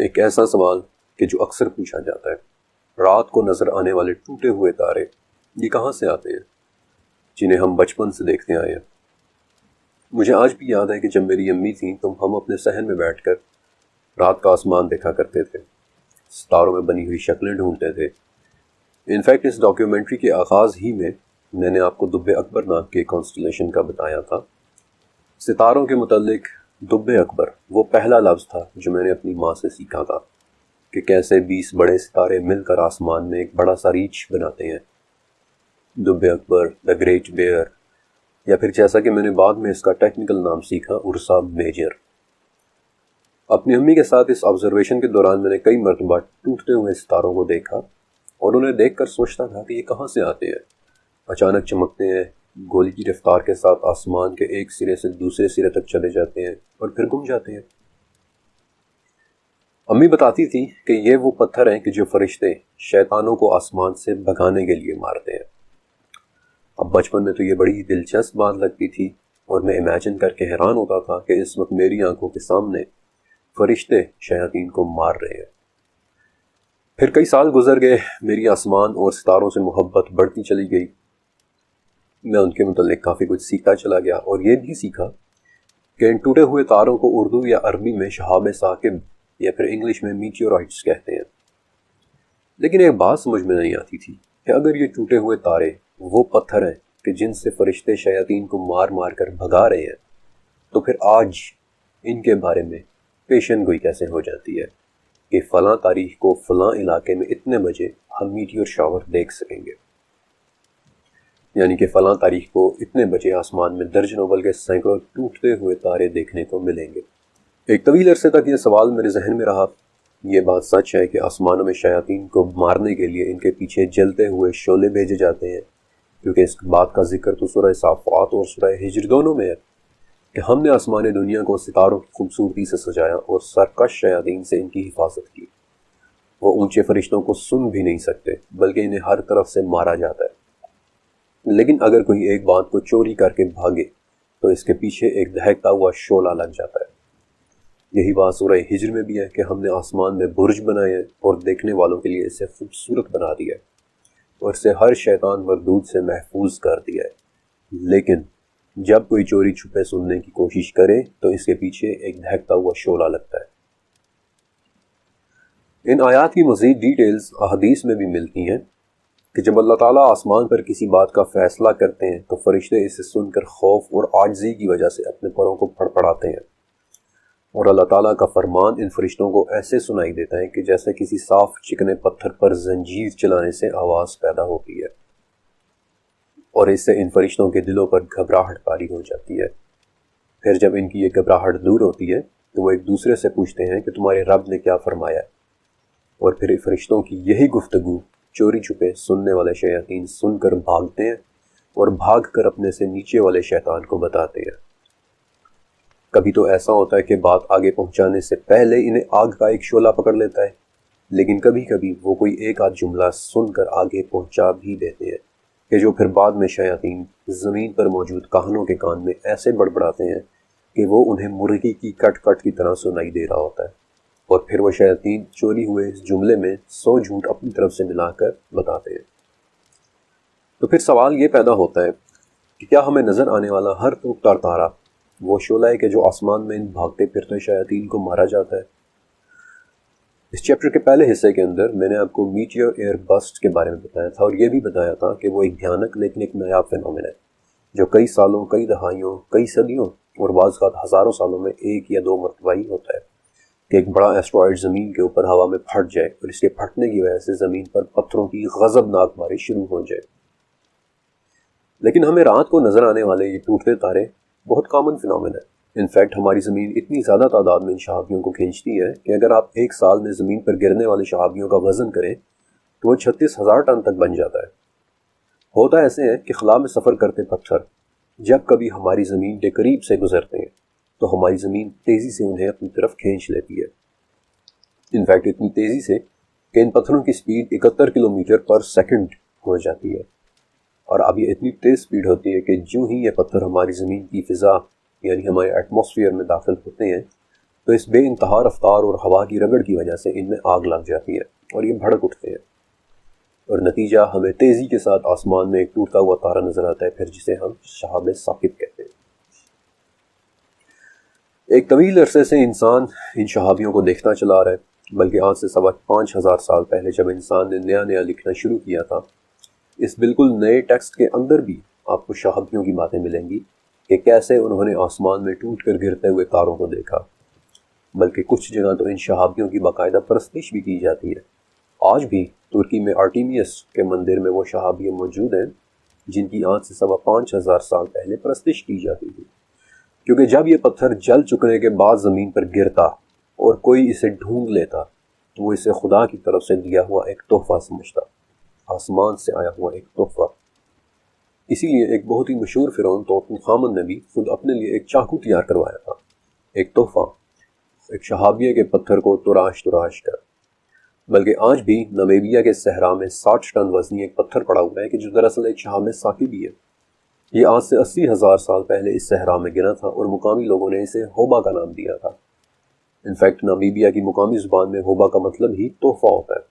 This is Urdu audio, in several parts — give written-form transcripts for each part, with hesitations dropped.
ایک ایسا سوال کہ جو اکثر پوچھا جاتا ہے، رات کو نظر آنے والے ٹوٹے ہوئے تارے یہ کہاں سے آتے ہیں، جنہیں ہم بچپن سے دیکھتے آئے ہیں۔ مجھے آج بھی یاد ہے کہ جب میری امی تھیں تو ہم اپنے صحن میں بیٹھ کر رات کا آسمان دیکھا کرتے تھے، ستاروں میں بنی ہوئی شکلیں ڈھونڈتے تھے۔ انفیکٹ اس ڈاکیومنٹری کے آغاز ہی میں نے آپ کو دب اکبر نام کے کانسٹلیشن کا بتایا تھا۔ ستاروں کے متعلق دب اکبر وہ پہلا لفظ تھا جو میں نے اپنی ماں سے سیکھا تھا کہ کیسے 20 بڑے ستارے مل کر آسمان میں ایک بڑا سا ریچھ بناتے ہیں۔ دب اکبر، دا گریٹ بیئر، یا پھر جیسا کہ میں نے بعد میں اس کا ٹیکنیکل نام سیکھا، ارسا میجر۔ اپنی امی کے ساتھ اس آبزرویشن کے دوران میں نے کئی مرتبہ ٹوٹتے ہوئے ستاروں کو دیکھا اور انہیں دیکھ کر سوچتا تھا کہ یہ کہاں سے آتے ہیں، اچانک چمکتے ہیں، گولی کی رفتار کے ساتھ آسمان کے ایک سرے سے دوسرے سرے تک چلے جاتے ہیں اور پھر گم جاتے ہیں۔ امی بتاتی تھی کہ یہ وہ پتھر ہیں کہ جو فرشتے شیطانوں کو آسمان سے بھگانے کے لیے مارتے ہیں۔ اب بچپن میں تو یہ بڑی دلچسپ بات لگتی تھی اور میں امیجن کر کے حیران ہوتا تھا کہ اس وقت میری آنکھوں کے سامنے فرشتے شیاطین کو مار رہے ہیں۔ پھر کئی سال گزر گئے، میری آسمان اور ستاروں سے محبت بڑھتی چلی گئی۔ میں ان کے متعلق کافی کچھ سیکھتا چلا گیا اور یہ بھی سیکھا کہ ان ٹوٹے ہوئے تاروں کو اردو یا عربی میں شہاب ثاقب یا پھر انگلش میں میٹیورائٹس کہتے ہیں۔ لیکن ایک بات سمجھ میں نہیں آتی تھی کہ اگر یہ ٹوٹے ہوئے تارے وہ پتھر ہیں کہ جن سے فرشتے شیاطین کو مار مار کر بھگا رہے ہیں، تو پھر آج ان کے بارے میں پیشن گوئی کیسے ہو جاتی ہے کہ فلاں تاریخ کو فلاں علاقے میں اتنے بجے ہم میٹیور شاور دیکھ سکیں گے، یعنی کہ فلاں تاریخ کو اتنے بجے آسمان میں درجنوں بلکہ سینکڑوں ٹوٹتے ہوئے تارے دیکھنے کو ملیں گے۔ ایک طویل عرصے تک یہ سوال میرے ذہن میں رہا۔ یہ بات سچ ہے کہ آسمانوں میں شیاطین کو مارنے کے لیے ان کے پیچھے جلتے ہوئے شعلے بھیجے جاتے ہیں، کیونکہ اس بات کا ذکر تو سورہ صافات اور سورہ ہجر دونوں میں ہے کہ ہم نے آسمان دنیا کو ستاروں کی خوبصورتی سے سجایا اور سرکش شیاطین سے ان کی حفاظت کی۔ وہ اونچے فرشتوں کو سن بھی نہیں سکتے بلکہ انہیں ہر طرف سے مارا جاتا ہے۔ لیکن اگر کوئی ایک بات کو چوری کر کے بھاگے تو اس کے پیچھے ایک دہکتا ہوا شعلہ لگ جاتا ہے۔ یہی بات سورہ ہجر میں بھی ہے کہ ہم نے آسمان میں برج بنائے ہیں اور دیکھنے والوں کے لیے اسے خوبصورت بنا دیا ہے اور اسے ہر شیطان مردود سے محفوظ کر دیا ہے۔ لیکن جب کوئی چوری چھپے سننے کی کوشش کرے تو اس کے پیچھے ایک دہکتا ہوا شعلہ لگتا ہے۔ ان آیات کی مزید ڈیٹیلز احادیث میں بھی ملتی ہیں کہ جب اللہ تعالیٰ آسمان پر کسی بات کا فیصلہ کرتے ہیں تو فرشتے اسے سن کر خوف اور عاجزی کی وجہ سے اپنے پروں کو پھڑپڑاتے ہیں، اور اللہ تعالیٰ کا فرمان ان فرشتوں کو ایسے سنائی دیتا ہے کہ جیسے کسی صاف چکنے پتھر پر زنجیر چلانے سے آواز پیدا ہوتی ہے، اور اس سے ان فرشتوں کے دلوں پر گھبراہٹ طاری ہو جاتی ہے۔ پھر جب ان کی یہ گھبراہٹ دور ہوتی ہے تو وہ ایک دوسرے سے پوچھتے ہیں کہ تمہارے رب نے کیا فرمایا ہے، اور پھر فرشتوں کی یہی گفتگو چوری چھپے سننے والے شیاطین سن کر بھاگتے ہیں اور بھاگ کر اپنے سے نیچے والے شیطان کو بتاتے ہیں۔ کبھی تو ایسا ہوتا ہے کہ بات آگے پہنچانے سے پہلے انہیں آگ کا ایک شعلہ پکڑ لیتا ہے، لیکن کبھی کبھی وہ کوئی ایک آدھ جملہ سن کر آگے پہنچا بھی دیتے ہیں کہ جو پھر بعد میں شیاطین زمین پر موجود کاہنوں کے کان میں ایسے بڑبڑاتے ہیں کہ وہ انہیں مرغی کی کٹ کٹ کی طرح سنائی دے رہا ہوتا ہے، اور پھر وہ شیاطین چوری ہوئے اس جملے میں 100 جھوٹ اپنی طرف سے ملا کر بتاتے ہیں۔ تو پھر سوال یہ پیدا ہوتا ہے کہ کیا ہمیں نظر آنے والا ہر ٹوٹتا تارا وہ شعلہ ہے کہ جو آسمان میں ان بھاگتے پھرتے شیاطین کو مارا جاتا ہے؟ اس چیپٹر کے پہلے حصے کے اندر میں نے آپ کو میٹیور ایئر بسٹ کے بارے میں بتایا تھا، اور یہ بھی بتایا تھا کہ وہ ایک بھیانک لیکن ایک نایاب فینومین ہے جو کئی سالوں، کئی دہائیوں، کئی صدیوں اور بعض اوقات ہزاروں سالوں میں ایک یا دو مرتبہ ہی ہوتا ہے کہ ایک بڑا ایسٹرائڈ زمین کے اوپر ہوا میں پھٹ جائے اور اس کے پھٹنے کی وجہ سے زمین پر پتھروں کی غضبناک بارش شروع ہو جائے۔ لیکن ہمیں رات کو نظر آنے والے یہ ٹوٹتے تارے بہت کامن فینومین ہے۔ انفیکٹ ہماری زمین اتنی زیادہ تعداد میں ان شہابیوں کو کھینچتی ہے کہ اگر آپ ایک سال میں زمین پر گرنے والے شہابیوں کا وزن کریں تو وہ 36,000 ٹن تک بن جاتا ہے۔ ہوتا ایسے ہے کہ خلا میں سفر کرتے پتھر جب کبھی ہماری زمین کے قریب سے گزرتے ہیں تو ہماری زمین تیزی سے انہیں اپنی طرف کھینچ لیتی ہے۔ انفیکٹ اتنی تیزی سے کہ ان پتھروں کی سپیڈ 71 کلومیٹر پر سیکنڈ ہو جاتی ہے، اور اب یہ اتنی تیز سپیڈ ہوتی ہے کہ جو ہی یہ پتھر ہماری زمین کی فضا یعنی ہمارے ایٹماسفیئر میں داخل ہوتے ہیں تو اس بے انتہا رفتار اور ہوا کی رگڑ کی وجہ سے ان میں آگ لگ جاتی ہے اور یہ بھڑک اٹھتے ہیں، اور نتیجہ ہمیں تیزی کے ساتھ آسمان میں ایک ٹوٹتا ہوا تارا نظر آتا ہے، پھر جسے ہم شہاب ثاقب کہتے ہیں۔ ایک طویل عرصے سے انسان ان شہابیوں کو دیکھتا چلا رہا ہے، بلکہ آج سے 5,500 سال پہلے جب انسان نے نیا لکھنا شروع کیا تھا، اس بالکل نئے ٹیکسٹ کے اندر بھی آپ کو شہابیوں کی باتیں ملیں گی کہ کیسے انہوں نے آسمان میں ٹوٹ کر گرتے ہوئے تاروں کو دیکھا، بلکہ کچھ جگہ تو ان شہابیوں کی باقاعدہ پرستش بھی کی جاتی ہے۔ آج بھی ترکی میں آرٹیمیس کے مندر میں وہ شہابیے موجود ہیں جن کی آج سے 5,500 سال پہلے پرستش کی جاتی تھی، کیونکہ جب یہ پتھر جل چکنے کے بعد زمین پر گرتا اور کوئی اسے ڈھونڈ لیتا تو وہ اسے خدا کی طرف سے دیا ہوا ایک تحفہ سمجھتا، آسمان سے آیا ہوا ایک تحفہ۔ اسی لیے ایک بہت ہی مشہور فرعون توطن خامن نے بھی خود اپنے لیے ایک چاقو تیار کروایا تھا، ایک تحفہ، ایک شہابیے کے پتھر کو تراش کر۔ بلکہ آج بھی نمیبیا کے صحرا میں 60 ٹن وزنی ایک پتھر پڑا ہوا ہے کہ جو دراصل ایک شہاب ثاقبی ہے۔ یہ آج سے 80,000 سال پہلے اس صحرا میں گرا تھا اور مقامی لوگوں نے اسے ہوبا کا نام دیا تھا۔ انفیکٹ نمیبیا کی مقامی زبان میں ہوبا کا مطلب ہی تحفہ ہوتا ہے۔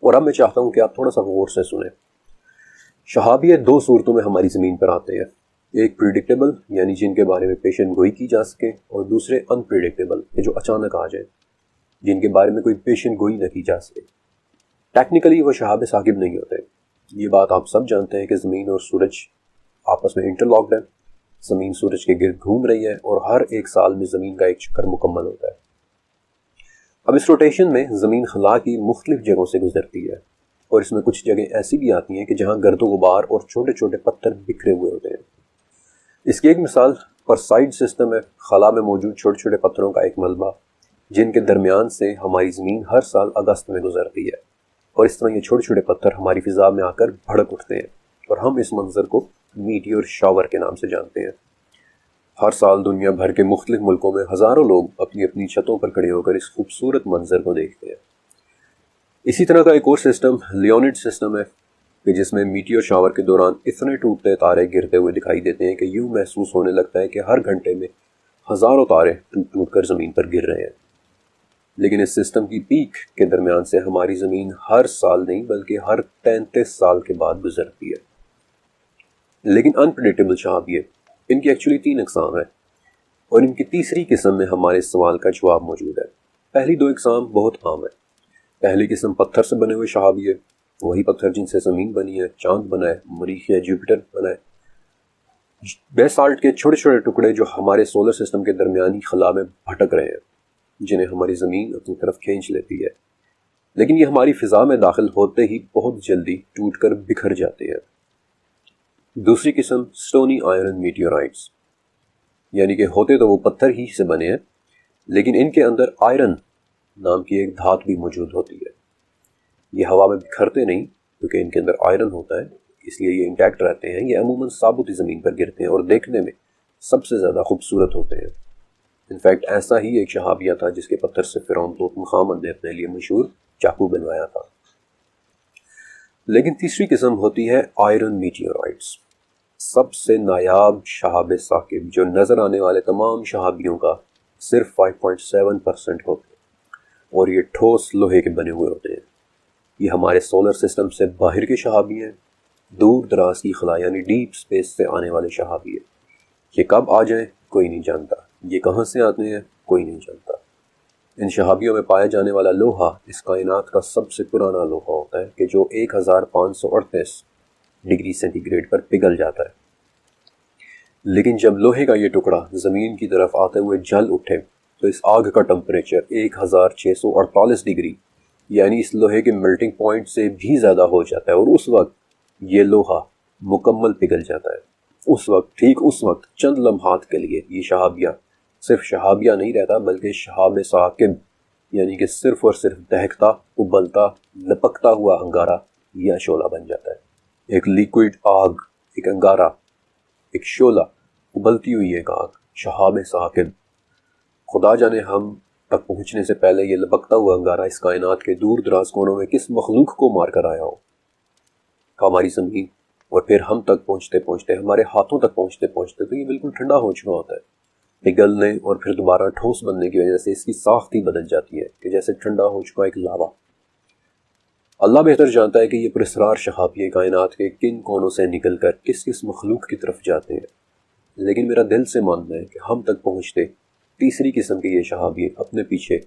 اور اب میں چاہتا ہوں کہ آپ تھوڑا سا غور سے سنیں۔ شہابیے 2 صورتوں میں ہماری زمین پر آتے ہیں، ایک پریڈکٹیبل یعنی جن کے بارے میں پیشن گوئی کی جا سکے، اور دوسرے انپریڈکٹیبل کہ جو اچانک آ جائیں، جن کے بارے میں کوئی پیشن گوئی نہ کی جا سکے۔ ٹیکنیکلی وہ شہاب ثاقب نہیں ہوتے۔ یہ بات آپ سب جانتے ہیں کہ زمین اور سورج آپس میں انٹرلاکڈ ہے، زمین سورج کے گرد گھوم رہی ہے اور ہر ایک سال میں زمین کا ایک چکر مکمل ہوتا ہے۔ اب اس روٹیشن میں زمین خلا کی مختلف جگہوں سے گزرتی ہے، اور اس میں کچھ جگہیں ایسی بھی آتی ہیں کہ جہاں گرد و غبار اور چھوٹے چھوٹے پتھر بکھرے ہوئے ہوتے ہیں۔ اس کی ایک مثال پرسائڈ سسٹم ہے، خلا میں موجود چھوٹے چھوٹے پتھروں کا ایک ملبہ جن کے درمیان سے ہماری زمین ہر سال اگست میں گزرتی ہے، اور اس طرح یہ چھوٹے چھوٹے پتھر ہماری فضا میں آ کر بھڑک اٹھتے ہیں، اور ہم اس منظر کو میٹیور شاور کے نام سے جانتے ہیں۔ ہر سال دنیا بھر کے مختلف ملکوں میں ہزاروں لوگ اپنی اپنی چھتوں پر کھڑے ہو کر اس خوبصورت منظر کو دیکھتے ہیں۔ اسی طرح کا ایک اور سسٹم لیونڈ سسٹم ہے کہ جس میں میٹیور شاور کے دوران اتنے ٹوٹتے تارے گرتے ہوئے دکھائی دیتے ہیں کہ یوں محسوس ہونے لگتا ہے کہ ہر گھنٹے میں ہزاروں تارے ٹوٹ ٹوٹ کر زمین پر گر رہے ہیں۔ لیکن اس سسٹم کی پیک کے درمیان سے ہماری زمین ہر سال نہیں بلکہ ہر 33 سال کے بعد گزرتی ہے۔ لیکن انپریڈکٹیبل شہابیے، ان کی ایکچولی 3 اقسام ہیں، اور ان کی تیسری قسم میں ہمارے سوال کا جواب موجود ہے۔ پہلی 2 اقسام بہت عام ہیں۔ پہلی قسم پتھر سے بنے ہوئے شہابیے، وہی پتھر جن سے زمین بنی ہے، چاند بنا ہے، مریخ یا جوپیٹر بنا ہے، بیسالٹ کے چھوٹے چھوٹے ٹکڑے جو ہمارے سولر سسٹم کے درمیانی خلا میں بھٹک رہے ہیں، جنہیں ہماری زمین اپنی طرف کھینچ لیتی ہے، لیکن یہ ہماری فضا میں داخل ہوتے ہی بہت جلدی ٹوٹ کر بکھر جاتے ہیں۔ دوسری قسم سٹونی آئرن میٹیورائٹس، یعنی کہ ہوتے تو وہ پتھر ہی سے بنے ہیں، لیکن ان کے اندر آئرن نام کی ایک دھات بھی موجود ہوتی ہے۔ یہ ہوا میں بکھرتے نہیں کیونکہ ان کے اندر آئرن ہوتا ہے، اس لیے یہ انٹیکٹ رہتے ہیں۔ یہ عموماً ثابت زمین پر گرتے ہیں اور دیکھنے میں سب سے زیادہ خوبصورت ہوتے ہیں۔ انفیکٹ ایسا ہی ایک شہابیہ تھا جس کے پتھر سے فرعون توطن خامن نے اپنے لیے مشہور چاقو بنوایا تھا۔ لیکن تیسری قسم ہوتی ہے آئرن میٹیورائٹس، سب سے نایاب شہاب ثاقب جو نظر آنے والے تمام شہابیوں کا صرف 5.7% ہوتے ہیں، اور یہ ٹھوس لوہے کے بنے ہوئے ہوتے ہیں۔ یہ ہمارے سولر سسٹم سے باہر کے شہابی ہیں، دور دراز کی خلا یعنی ڈیپ سپیس سے آنے والے شہابی ہیں۔ یہ کب آ جائیں کوئی نہیں جانتا، یہ کہاں سے آتے ہیں کوئی نہیں جانتا۔ ان شہابیوں میں پایا جانے والا لوہا اس کائنات کا سب سے پرانا لوہا ہوتا ہے کہ جو 1538 ڈگری سینٹی گریڈ پر پگھل جاتا ہے۔ لیکن جب لوہے کا یہ ٹکڑا زمین کی طرف آتے ہوئے جل اٹھے تو اس آگ کا ٹمپریچر 1648 ڈگری یعنی اس لوہے کے میلٹنگ پوائنٹ سے بھی زیادہ ہو جاتا ہے، اور اس وقت یہ لوہا مکمل پگھل جاتا ہے۔ ٹھیک اس وقت چند لمحات کے لیے یہ شہابیہ صرف شہابیہ نہیں رہتا بلکہ شہاب ثاقب، یعنی کہ صرف اور صرف دہکتا، ابلتا، لپکتا ہوا انگارہ یا شعلہ بن جاتا ہے۔ ایک لیکوئڈ آگ، ایک انگارہ، ایک شعلہ، ابلتی ہوئی ایک آگ، شہاب ثاقب۔ خدا جانے ہم تک پہنچنے سے پہلے یہ لپکتا ہوا انگارہ اس کائنات کے دور دراز کونوں میں کس مخلوق کو مار کر آیا ہو۔ ہماری زمین، اور پھر ہم تک پہنچتے پہنچتے، ہمارے ہاتھوں تک پہنچتے پہنچتے تو یہ بالکل ٹھنڈا ہو چکا ہوتا ہے۔ پگھلنے اور پھر دوبارہ ٹھوس بننے کی وجہ سے اس کی ساخت ہی بدل جاتی ہے کہ جیسے ٹھنڈا ہو چکا ایک لاوا۔ اللہ بہتر جانتا ہے کہ یہ پراسرار شہابی کائنات کے کن کونوں سے نکل کر کس کس مخلوق کی طرف جاتے ہیں، لیکن میرا دل سے ماننا ہے کہ ہم تک پہنچتے تیسری قسم کے یہ شہابی اپنے پیچھے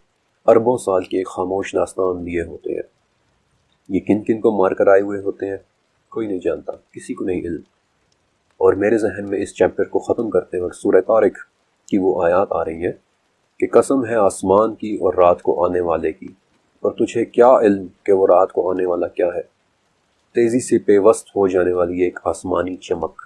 اربوں سال کے ایک خاموش داستان لیے ہوتے ہیں۔ یہ کن کن کو مار کر آئے ہوئے ہوتے ہیں کوئی نہیں جانتا، کسی کو نہیں علم۔ اور میرے ذہن میں اس چیپٹر کو ختم کرتے وقت سورہ طارق کی وہ آیات آ رہی ہے کہ قسم ہے آسمان کی اور رات کو آنے والے کی، اور تجھے کیا علم کہ وہ رات کو آنے والا کیا ہے، تیزی سے پیوست ہو جانے والی ایک آسمانی چمک۔